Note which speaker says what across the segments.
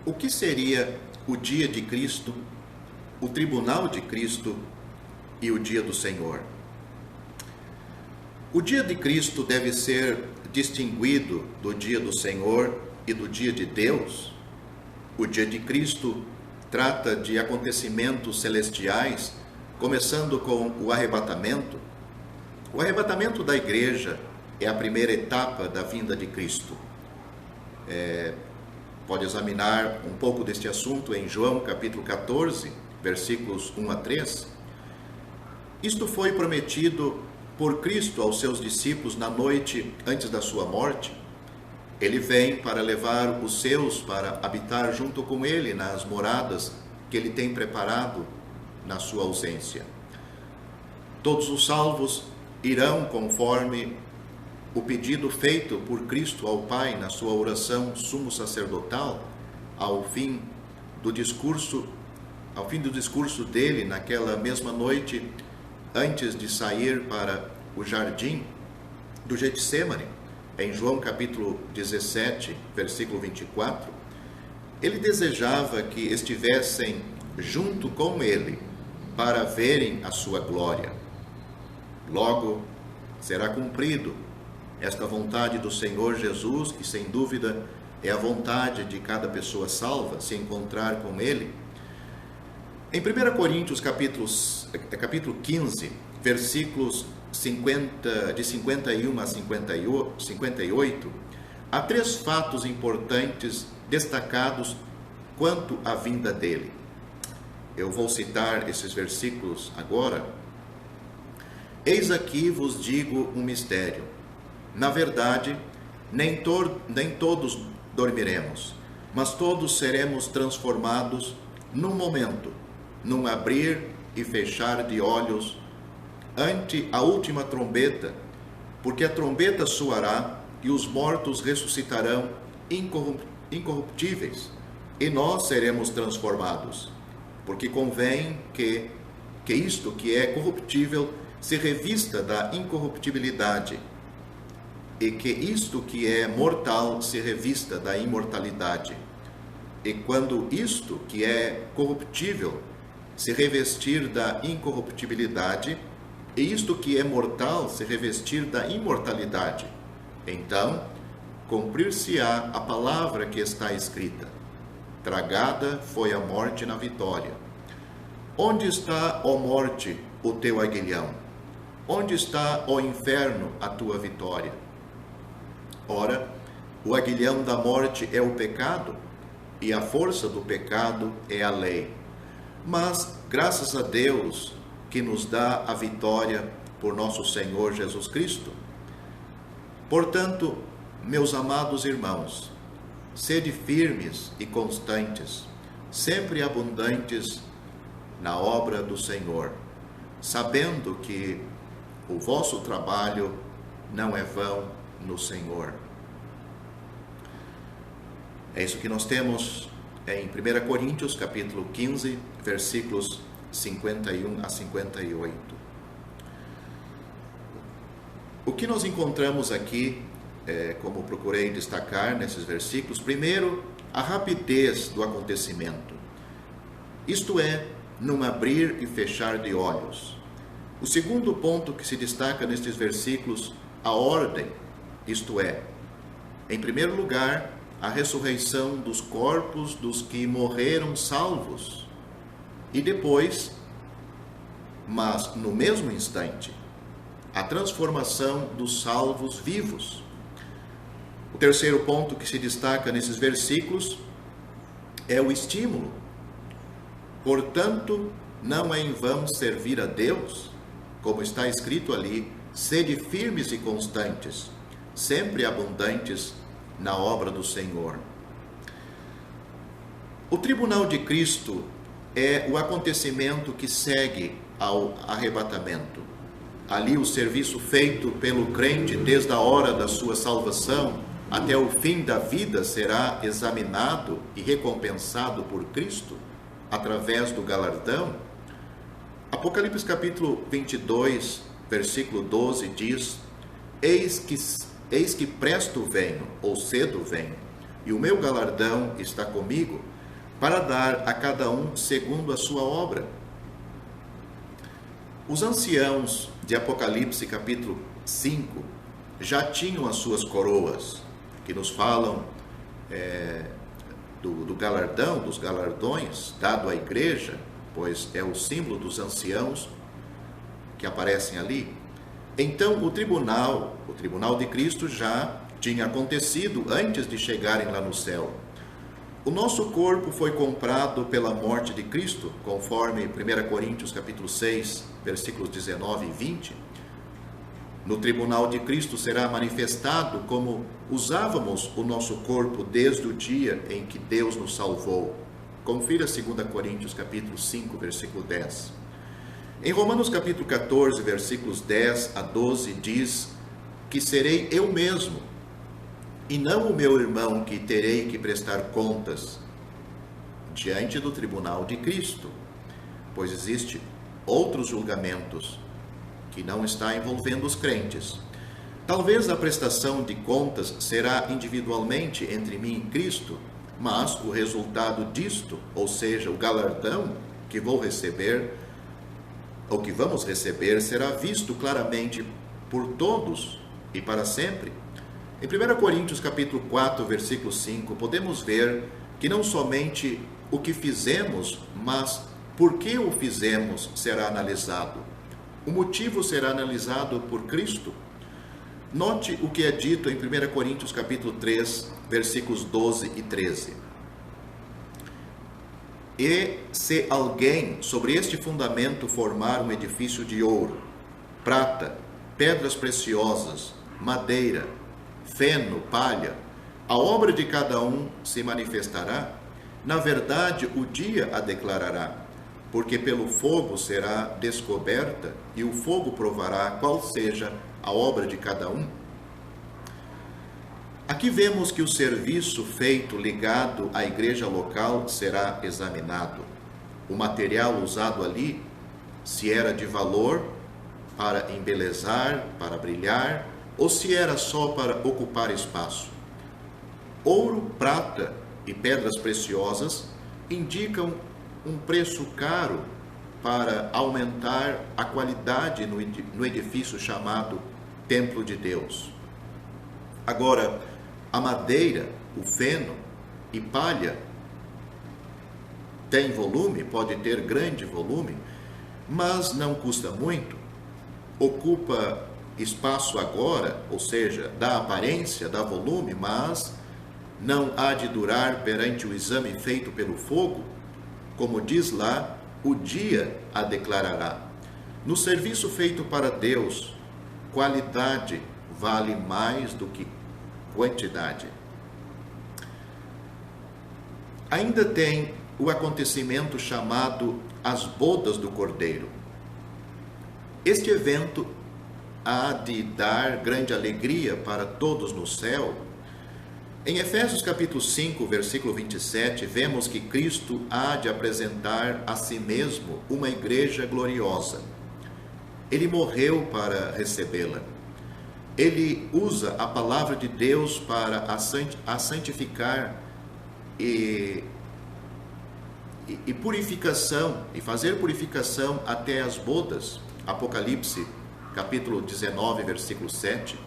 Speaker 1: O que seria o dia de Cristo, o tribunal de Cristo e o dia do Senhor? O dia de Cristo deve ser distinguido do dia do Senhor e do dia de Deus? O dia de Cristo trata de acontecimentos celestiais, começando com o arrebatamento. O arrebatamento da igreja é a primeira etapa da vinda de Cristo. Pode examinar um pouco deste assunto em João capítulo 14, versículos 1 a 3. Isto foi prometido por Cristo aos seus discípulos na noite antes da sua morte. Ele vem para levar os seus para habitar junto com ele nas moradas que ele tem preparado na sua ausência. Todos os salvos irão conforme o pedido feito por Cristo ao Pai na sua oração sumo sacerdotal, ao fim do discurso dele naquela mesma noite, antes de sair para o jardim do Getsêmani, em João capítulo 17, versículo 24, ele desejava que estivessem junto com ele para verem a sua glória. Logo, será cumprido esta vontade do Senhor Jesus, que sem dúvida é a vontade de cada pessoa salva, se encontrar com ele. Em 1 Coríntios capítulo 15, versículos de 51 a 58, há 3 fatos importantes destacados quanto à vinda dele. Eu vou citar esses versículos agora. Eis aqui vos digo um mistério. Na verdade, nem todos dormiremos, mas todos seremos transformados num momento, num abrir e fechar de olhos, ante a última trombeta, porque a trombeta soará e os mortos ressuscitarão incorruptíveis, e nós seremos transformados, porque convém que isto que é corruptível se revista da incorruptibilidade, e que isto que é mortal se revista da imortalidade. E quando isto que é corruptível se revestir da incorruptibilidade, e isto que é mortal se revestir da imortalidade, então cumprir-se-á a palavra que está escrita: tragada foi a morte na vitória. Onde está, ó morte, o teu aguilhão? Onde está, ó inferno, a tua vitória? Ora, o aguilhão da morte é o pecado, e a força do pecado é a lei. Mas, graças a Deus, que nos dá a vitória por nosso Senhor Jesus Cristo. Portanto, meus amados irmãos, sede firmes e constantes, sempre abundantes na obra do Senhor, sabendo que o vosso trabalho não é vão no Senhor. É isso que nós temos em 1 Coríntios, capítulo 15, versículos 51 a 58. O que nós encontramos aqui, como procurei destacar nesses versículos, primeiro, a rapidez do acontecimento. Isto é, num abrir e fechar de olhos. O segundo ponto que se destaca nestes versículos, a ordem, isto é, em primeiro lugar, a ressurreição dos corpos dos que morreram salvos. E depois, mas no mesmo instante, a transformação dos salvos vivos. O terceiro ponto que se destaca nesses versículos é o estímulo. Portanto, não é em vão servir a Deus, como está escrito ali: sede firmes e constantes, sempre abundantes na obra do Senhor. O tribunal de Cristo é o acontecimento que segue ao arrebatamento. Ali o serviço feito pelo crente desde a hora da sua salvação até o fim da vida será examinado e recompensado por Cristo através do galardão. Apocalipse capítulo 22, versículo 12 diz: Eis que presto venho, ou cedo venho. e o meu galardão está comigo, para dar a cada um segundo a sua obra. Os anciãos de Apocalipse capítulo 5 já tinham as suas coroas, que nos falam do galardão, dos galardões dado à igreja, pois é o símbolo dos anciãos que aparecem ali. Então o tribunal de Cristo já tinha acontecido antes de chegarem lá no céu. O nosso corpo foi comprado pela morte de Cristo, conforme 1 Coríntios capítulo 6, versículos 19 e 20. No tribunal de Cristo será manifestado como usávamos o nosso corpo desde o dia em que Deus nos salvou. Confira 2 Coríntios capítulo 5, versículo 10. Em Romanos capítulo 14, versículos 10 a 12, diz que serei eu mesmo, e não o meu irmão, que terei que prestar contas diante do tribunal de Cristo, pois existe outros julgamentos que não está envolvendo os crentes. Talvez a prestação de contas será individualmente entre mim e Cristo, mas o resultado disto, ou seja, o galardão que vou receber, ou que vamos receber, será visto claramente por todos e para sempre. Em 1 Coríntios capítulo 4, versículo 5, podemos ver que não somente o que fizemos, mas por que o fizemos será analisado. O motivo será analisado por Cristo. Note o que é dito em 1 Coríntios capítulo 3, versículos 12 e 13. E se alguém sobre este fundamento formar um edifício de ouro, prata, pedras preciosas, madeira, feno, palha, a obra de cada um se manifestará. Na verdade, o dia a declarará, porque pelo fogo será descoberta, e o fogo provará qual seja a obra de cada um. Aqui vemos que o serviço feito ligado à igreja local será examinado. O material usado ali, se era de valor para embelezar, para brilhar, ou se era só para ocupar espaço. Ouro, prata e pedras preciosas indicam um preço caro para aumentar a qualidade no edifício chamado Templo de Deus. Agora, a madeira, o feno e palha tem volume, pode ter grande volume, mas não custa muito, ocupa espaço agora, ou seja, dá aparência, dá volume, mas não há de durar perante o exame feito pelo fogo. Como diz lá, o dia a declarará. No serviço feito para Deus, qualidade vale mais do que quantidade. Ainda tem o acontecimento chamado as bodas do Cordeiro. Este evento há de dar grande alegria para todos no céu. Em Efésios capítulo 5, versículo 27, vemos que Cristo há de apresentar a si mesmo uma igreja gloriosa. Ele morreu para recebê-la. Ele usa a palavra de Deus para a santificar e purificação, e fazer purificação até as bodas. Apocalipse capítulo 19, versículo 7,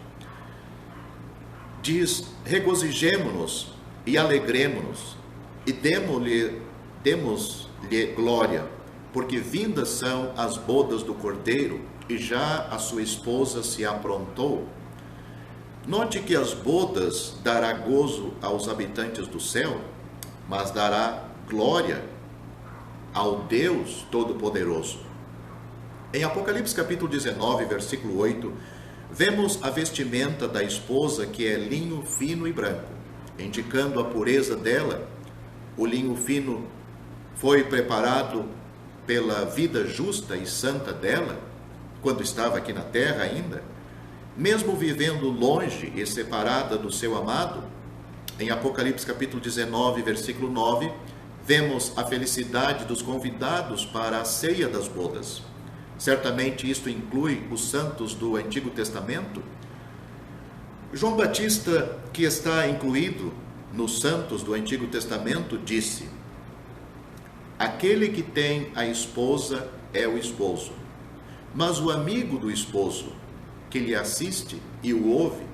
Speaker 1: diz: regozijemo-nos e alegremo-nos e demos-lhe glória, porque vindas são as bodas do Cordeiro e já a sua esposa se aprontou. Note que as bodas dará gozo aos habitantes do céu, mas dará glória ao Deus Todo-Poderoso. Em Apocalipse capítulo 19, versículo 8, vemos a vestimenta da esposa, que é linho fino e branco, indicando a pureza dela. O linho fino foi preparado pela vida justa e santa dela, quando estava aqui na terra ainda, mesmo vivendo longe e separada do seu amado. Em Apocalipse capítulo 19, versículo 9, vemos a felicidade dos convidados para a ceia das bodas. Certamente isto inclui os santos do Antigo Testamento. João Batista, que está incluído nos santos do Antigo Testamento, disse: aquele que tem a esposa é o esposo, mas o amigo do esposo, que lhe assiste e o ouve,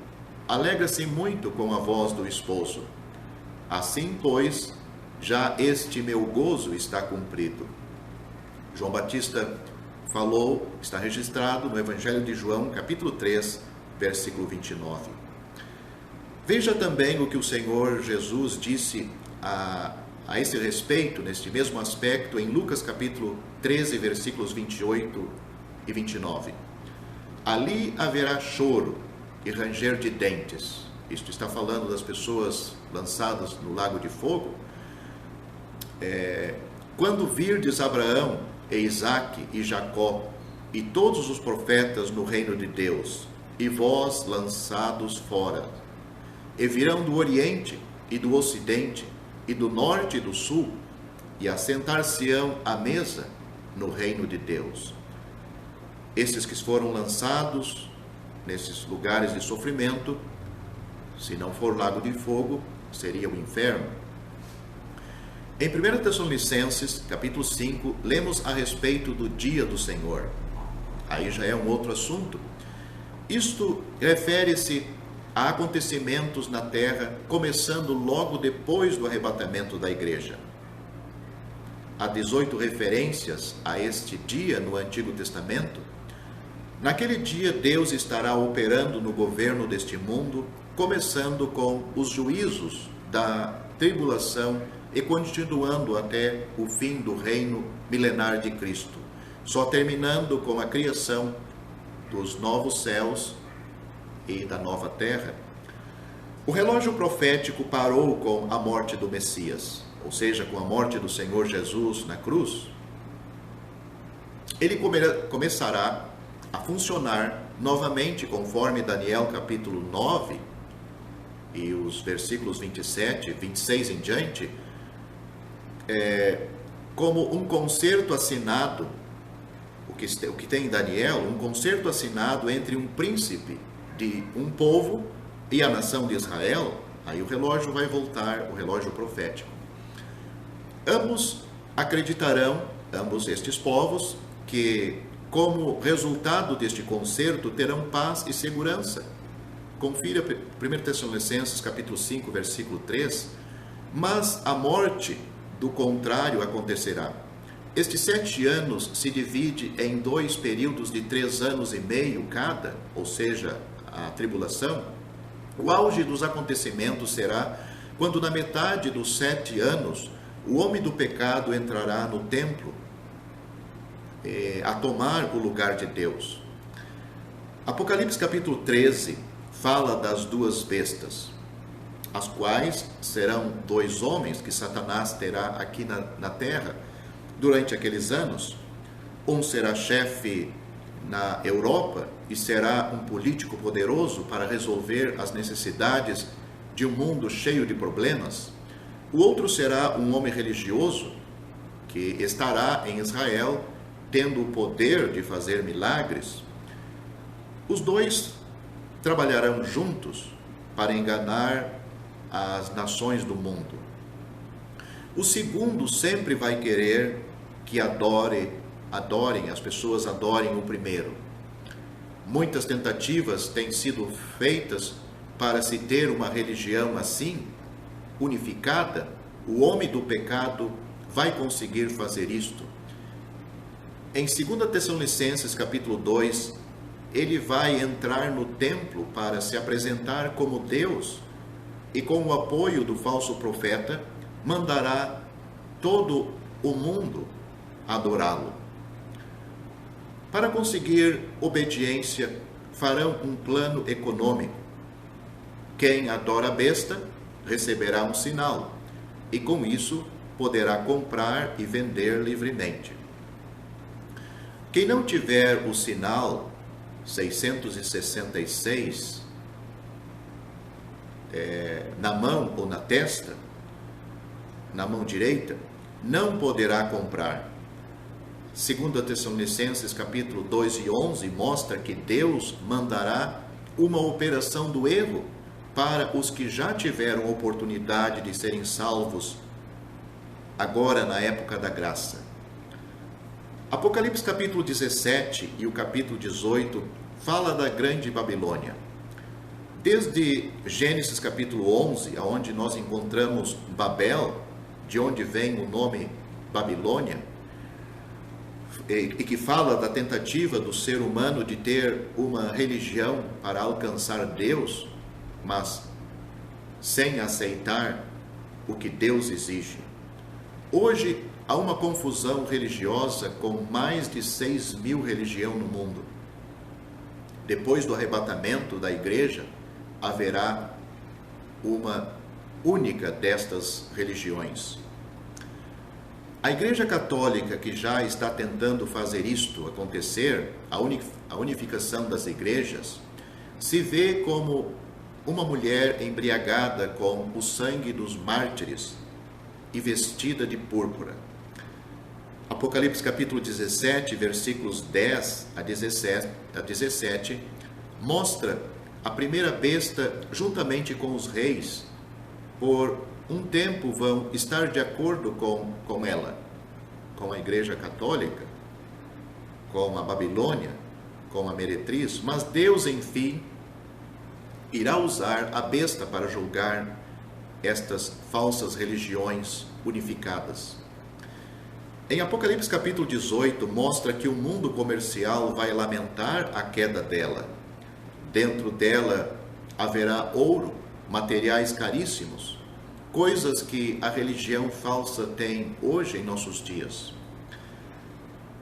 Speaker 1: alegra-se muito com a voz do esposo. Assim, pois, já este meu gozo está cumprido. João Batista falou, está registrado no Evangelho de João, capítulo 3, versículo 29. Veja também o que o Senhor Jesus disse a esse respeito, neste mesmo aspecto, em Lucas capítulo 13, versículos 28 e 29. Ali haverá choro e ranger de dentes. Isto está falando das pessoas lançadas no lago de fogo. Quando virdes Abraão, e Isaque e Jacó, e todos os profetas no reino de Deus, e vós lançados fora, e virão do Oriente e do Ocidente, e do Norte e do Sul, e assentar-se-ão à mesa no reino de Deus. Esses que foram lançados nesses lugares de sofrimento, se não for lago de fogo, seria o inferno. Em 1 Tessalonicenses, capítulo 5, lemos a respeito do dia do Senhor. Aí já é um outro assunto. Isto refere-se a acontecimentos na terra, começando logo depois do arrebatamento da igreja. Há 18 referências a este dia no Antigo Testamento. Naquele dia, Deus estará operando no governo deste mundo, começando com os juízos da tribulação e continuando até o fim do reino milenar de Cristo, só terminando com a criação dos novos céus e da nova terra. O relógio profético parou com a morte do Messias, ou seja, com a morte do Senhor Jesus na cruz. Ele começará a funcionar novamente, conforme Daniel capítulo 9 e os versículos 27, 26 em diante, como um concerto assinado, o que tem em Daniel, um concerto assinado entre um príncipe de um povo e a nação de Israel. Aí o relógio vai voltar, o relógio profético. Ambos acreditarão, ambos estes povos, que como resultado deste concerto terão paz e segurança. Confira 1 Tessalonicenses capítulo 5, versículo 3. Mas a morte do contrário acontecerá. Estes 7 anos se divide em 2 períodos de 3 anos e meio cada, ou seja, a tribulação. O auge dos acontecimentos será quando na metade dos 7 anos o homem do pecado entrará no templo a tomar o lugar de Deus. Apocalipse capítulo 13 fala das 2 bestas, as quais serão 2 homens que Satanás terá aqui na terra durante aqueles anos. Um será chefe na Europa e será um político poderoso para resolver as necessidades de um mundo cheio de problemas. O outro será um homem religioso que estará em Israel, tendo o poder de fazer milagres. Os 2 trabalharão juntos para enganar as nações do mundo. O segundo sempre vai querer que as pessoas adorem o primeiro. Muitas tentativas têm sido feitas para se ter uma religião assim, unificada. O homem do pecado vai conseguir fazer isto. Em 2 Tessalonicenses capítulo 2, ele vai entrar no templo para se apresentar como Deus e, com o apoio do falso profeta, mandará todo o mundo adorá-lo. Para conseguir obediência, farão um plano econômico. Quem adora a besta receberá um sinal e, com isso, poderá comprar e vender livremente. Quem não tiver o sinal 666 na mão ou na testa, na mão direita, não poderá comprar. 2 Tessalonicenses capítulo 2 e 11 mostra que Deus mandará uma operação do erro para os que já tiveram oportunidade de serem salvos agora na época da graça. Apocalipse capítulo 17 e o capítulo 18 fala da grande Babilônia. Desde Gênesis capítulo 11, onde nós encontramos Babel, de onde vem o nome Babilônia, e que fala da tentativa do ser humano de ter uma religião para alcançar Deus, mas sem aceitar o que Deus exige. Hoje há uma confusão religiosa com mais de 6.000 religiões no mundo. Depois do arrebatamento da igreja, haverá uma única destas religiões. A Igreja Católica, que já está tentando fazer isto acontecer, a unificação das igrejas, se vê como uma mulher embriagada com o sangue dos mártires e vestida de púrpura. Apocalipse capítulo 17, versículos 10 a 17, mostra a primeira besta juntamente com os reis. Por um tempo vão estar de acordo com ela, com a Igreja Católica, com a Babilônia, com a meretriz, mas Deus, enfim, irá usar a besta para julgar estas falsas religiões unificadas. Em Apocalipse capítulo 18, mostra que o mundo comercial vai lamentar a queda dela. Dentro dela haverá ouro, materiais caríssimos, coisas que a religião falsa tem hoje em nossos dias.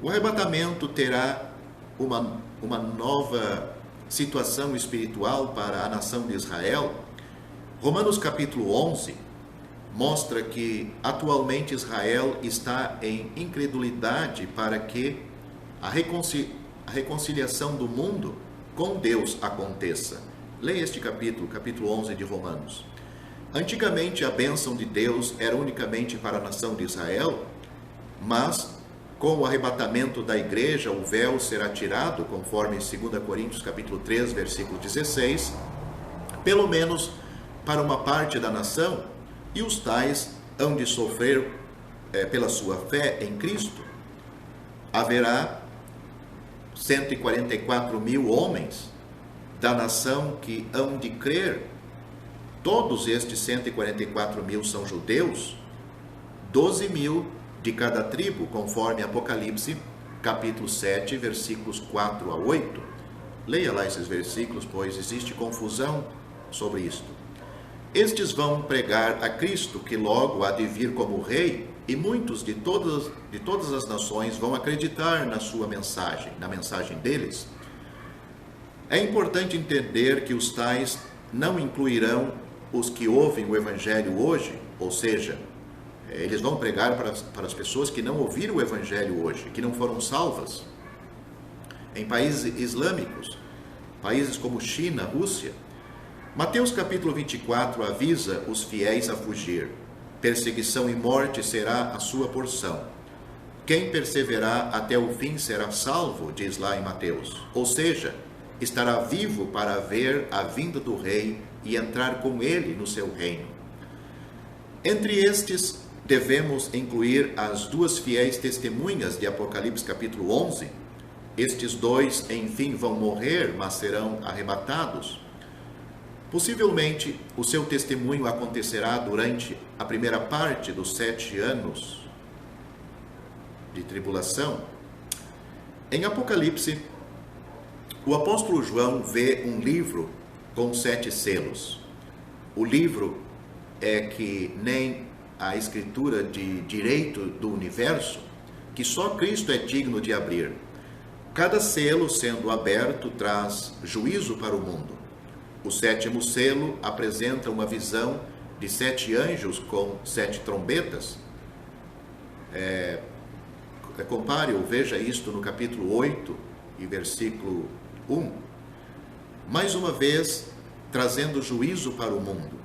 Speaker 1: O arrebatamento terá uma nova situação espiritual para a nação de Israel. Romanos capítulo 11 mostra que atualmente Israel está em incredulidade para que a reconciliação do mundo com Deus aconteça. Leia este capítulo 11 de Romanos. Antigamente a bênção de Deus era unicamente para a nação de Israel, mas com o arrebatamento da igreja o véu será tirado, conforme 2 Coríntios capítulo 3, versículo 16, pelo menos para uma parte da nação, e os tais hão de sofrer pela sua fé em Cristo. Haverá 144.000 homens da nação que hão de crer. Todos estes 144.000 são judeus, 12.000 de cada tribo, conforme Apocalipse, capítulo 7, versículos 4 a 8. Leia lá esses versículos, pois existe confusão sobre isto. Estes vão pregar a Cristo, que logo há de vir como rei, e muitos de todas as nações vão acreditar na sua mensagem, na mensagem deles. É importante entender que os tais não incluirão os que ouvem o Evangelho hoje, ou seja, eles vão pregar para as pessoas que não ouviram o Evangelho hoje, que não foram salvas. Em países islâmicos, países como China, Rússia, Mateus capítulo 24 avisa os fiéis a fugir. Perseguição e morte será a sua porção. Quem perseverar até o fim será salvo, diz lá em Mateus. Ou seja, estará vivo para ver a vinda do rei e entrar com ele no seu reino. Entre estes, devemos incluir as duas fiéis testemunhas de Apocalipse capítulo 11. Estes dois, enfim, vão morrer, mas serão arrebatados. Possivelmente, o seu testemunho acontecerá durante a primeira parte dos 7 anos de tribulação. Em Apocalipse, o apóstolo João vê um livro com 7 selos. O livro é que nem a escritura de direito do universo, que só Cristo é digno de abrir. Cada selo, sendo aberto, traz juízo para o mundo. O 7º selo apresenta uma visão de 7 anjos com 7 trombetas. Compare ou veja isto no capítulo 8 e versículo 1. Mais uma vez, trazendo juízo para o mundo.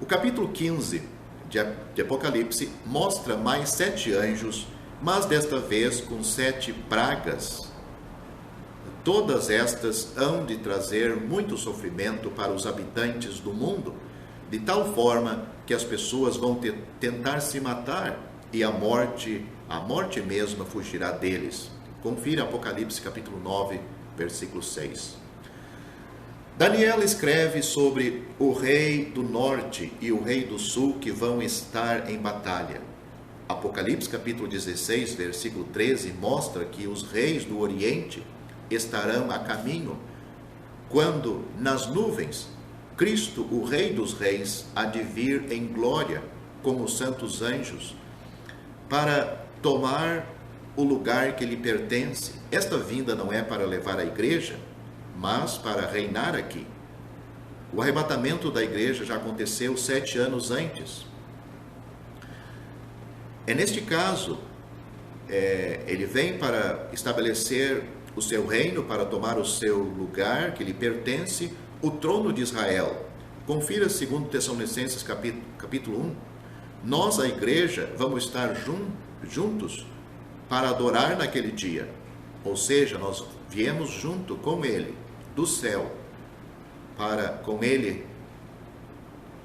Speaker 1: O capítulo 15 de Apocalipse mostra mais 7 anjos, mas desta vez com 7 pragas todas estas hão de trazer muito sofrimento para os habitantes do mundo, de tal forma que as pessoas vão tentar se matar e a morte mesma fugirá deles. Confira Apocalipse capítulo 9, versículo 6. Daniel escreve sobre o rei do norte e o rei do sul que vão estar em batalha. Apocalipse capítulo 16, versículo 13, mostra que os reis do oriente estarão a caminho quando, nas nuvens, Cristo, o Rei dos Reis, há de vir em glória com os santos anjos para tomar o lugar que lhe pertence. Esta vinda não é para levar a igreja, mas para reinar aqui. O arrebatamento da igreja já aconteceu 7 anos antes. É neste caso, ele vem para estabelecer o seu reino, para tomar o seu lugar que lhe pertence, o trono de Israel. Confira 2 Tessalonicenses capítulo 1. Nós, a igreja, vamos estar juntos para adorar naquele dia. Ou seja, nós viemos junto com ele, do céu, para com ele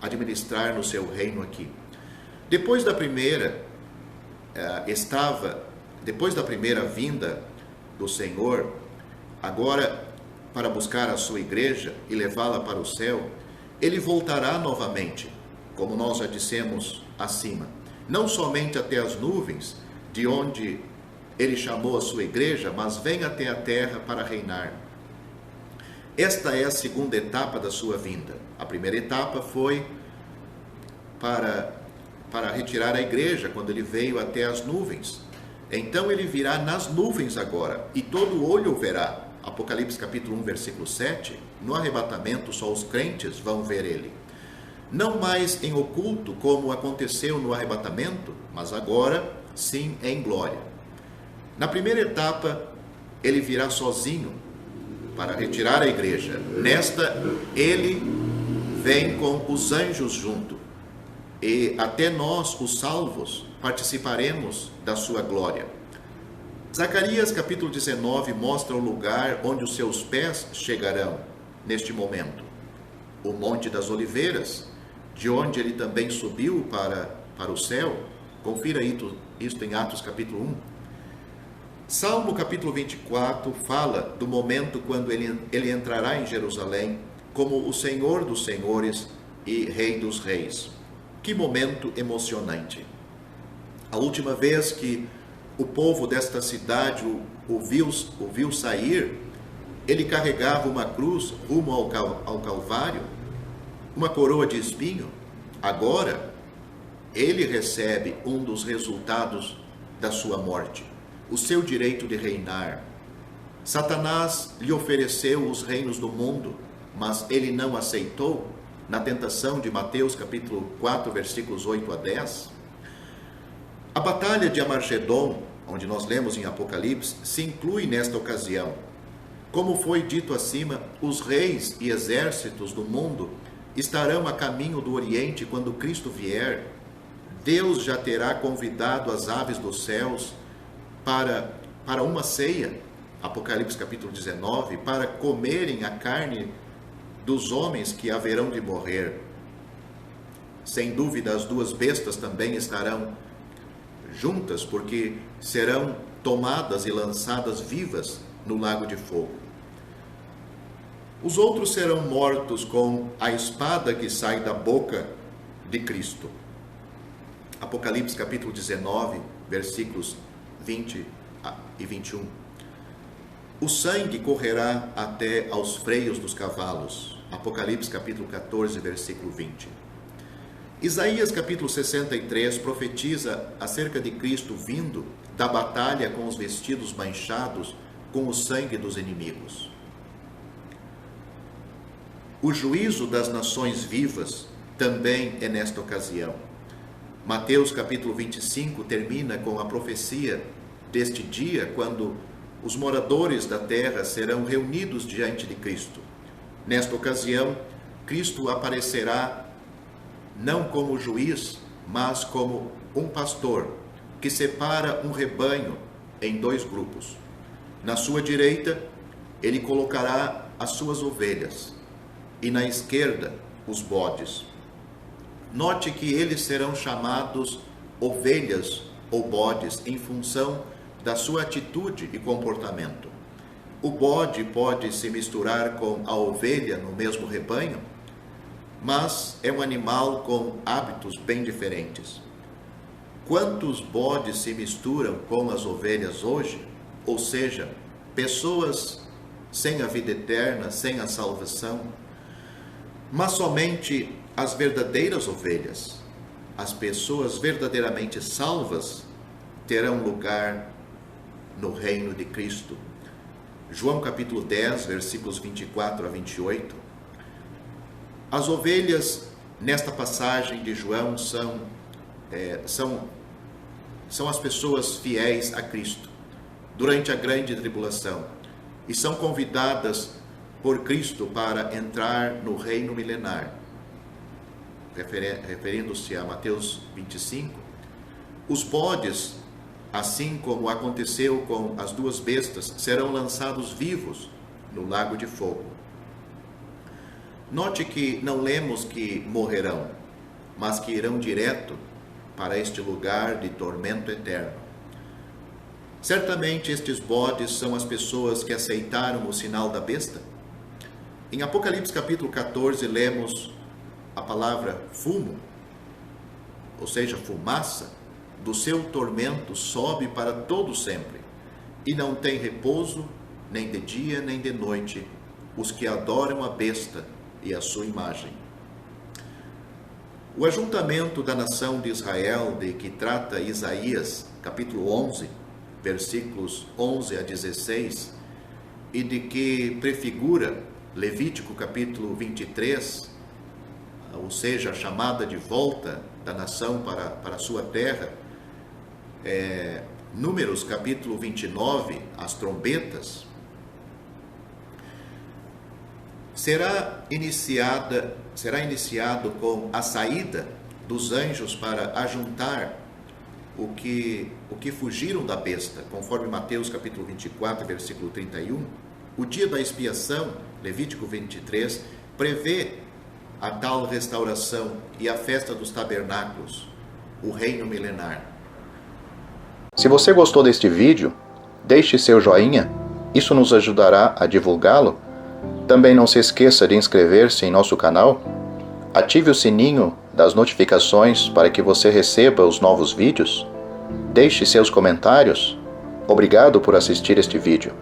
Speaker 1: administrar no seu reino aqui. Depois da primeira vinda do Senhor, agora para buscar a sua igreja e levá-la para o céu, ele voltará novamente, como nós já dissemos acima, não somente até as nuvens, de onde ele chamou a sua igreja, mas vem até a terra para reinar. Esta é a segunda etapa da sua vinda. A primeira etapa foi para retirar a igreja, quando ele veio até as nuvens. Então ele virá nas nuvens agora, e todo olho o verá. Apocalipse capítulo 1, versículo 7, no arrebatamento só os crentes vão ver ele. Não mais em oculto, como aconteceu no arrebatamento, mas agora sim em glória. Na primeira etapa, ele virá sozinho para retirar a igreja. Nesta, ele vem com os anjos junto. E até nós, os salvos, participaremos da sua glória. Zacarias capítulo 19 mostra o lugar onde os seus pés chegarão neste momento. O Monte das Oliveiras, de onde ele também subiu para o céu. Confira isto em Atos capítulo 1. Salmo capítulo 24 fala do momento quando ele entrará em Jerusalém como o Senhor dos senhores e Rei dos reis. Que momento emocionante! A última vez que o povo desta cidade o viu sair, ele carregava uma cruz rumo ao Calvário, uma coroa de espinho. Agora, ele recebe um dos resultados da sua morte, o seu direito de reinar. Satanás lhe ofereceu os reinos do mundo, mas ele não aceitou. Na tentação de Mateus capítulo 4, versículos 8 a 10. A batalha de Amargedon, onde nós lemos em Apocalipse, se inclui nesta ocasião. Como foi dito acima, os reis e exércitos do mundo estarão a caminho do Oriente quando Cristo vier. Deus já terá convidado as aves dos céus para uma ceia, Apocalipse capítulo 19, para comerem a carne dos homens que haverão de morrer. Sem dúvida, as duas bestas também estarão juntas, porque serão tomadas e lançadas vivas no lago de fogo. Os outros serão mortos com a espada que sai da boca de Cristo. Apocalipse capítulo 19, versículos 20 e 21. O sangue correrá até aos freios dos cavalos. Apocalipse capítulo 14, versículo 20. Isaías capítulo 63 profetiza acerca de Cristo vindo da batalha com os vestidos manchados com o sangue dos inimigos. O juízo das nações vivas também é nesta ocasião. Mateus capítulo 25 termina com a profecia deste dia, quando os moradores da terra serão reunidos diante de Cristo. Nesta ocasião, Cristo aparecerá não como juiz, mas como um pastor que separa um rebanho em dois grupos. Na sua direita, ele colocará as suas ovelhas e na esquerda os bodes. Note que eles serão chamados ovelhas ou bodes em função da sua atitude e comportamento. O bode pode se misturar com a ovelha no mesmo rebanho, mas é um animal com hábitos bem diferentes. Quantos bodes se misturam com as ovelhas hoje? Ou seja, pessoas sem a vida eterna, sem a salvação, mas somente as verdadeiras ovelhas, as pessoas verdadeiramente salvas, terão lugar no reino de Cristo. João capítulo 10, versículos 24 a 28. As ovelhas, nesta passagem de João, são as pessoas fiéis a Cristo durante a grande tribulação e são convidadas por Cristo para entrar no reino milenar. Referindo-se a Mateus 25, os bodes, assim como aconteceu com as duas bestas, serão lançados vivos no lago de fogo. Note que não lemos que morrerão, mas que irão direto para este lugar de tormento eterno. Certamente estes bodes são as pessoas que aceitaram o sinal da besta. Em Apocalipse capítulo 14 lemos a palavra fumo, ou seja, fumaça, do seu tormento sobe para todo sempre, e não tem repouso, nem de dia, nem de noite, os que adoram a besta e a sua imagem. O ajuntamento da nação de Israel, de que trata Isaías, capítulo 11, versículos 11 a 16, e de que prefigura Levítico, capítulo 23, ou seja, a chamada de volta da nação para a sua terra, Números, capítulo 29, as trombetas, será iniciado com a saída dos anjos para ajuntar o que fugiram da besta, conforme Mateus capítulo 24, versículo 31. O dia da expiação, Levítico 23, prevê a tal restauração e a festa dos tabernáculos, o reino milenar.
Speaker 2: Se você gostou deste vídeo, deixe seu joinha, isso nos ajudará a divulgá-lo. Também não se esqueça de inscrever-se em nosso canal, ative o sininho das notificações para que você receba os novos vídeos, deixe seus comentários. Obrigado por assistir este vídeo.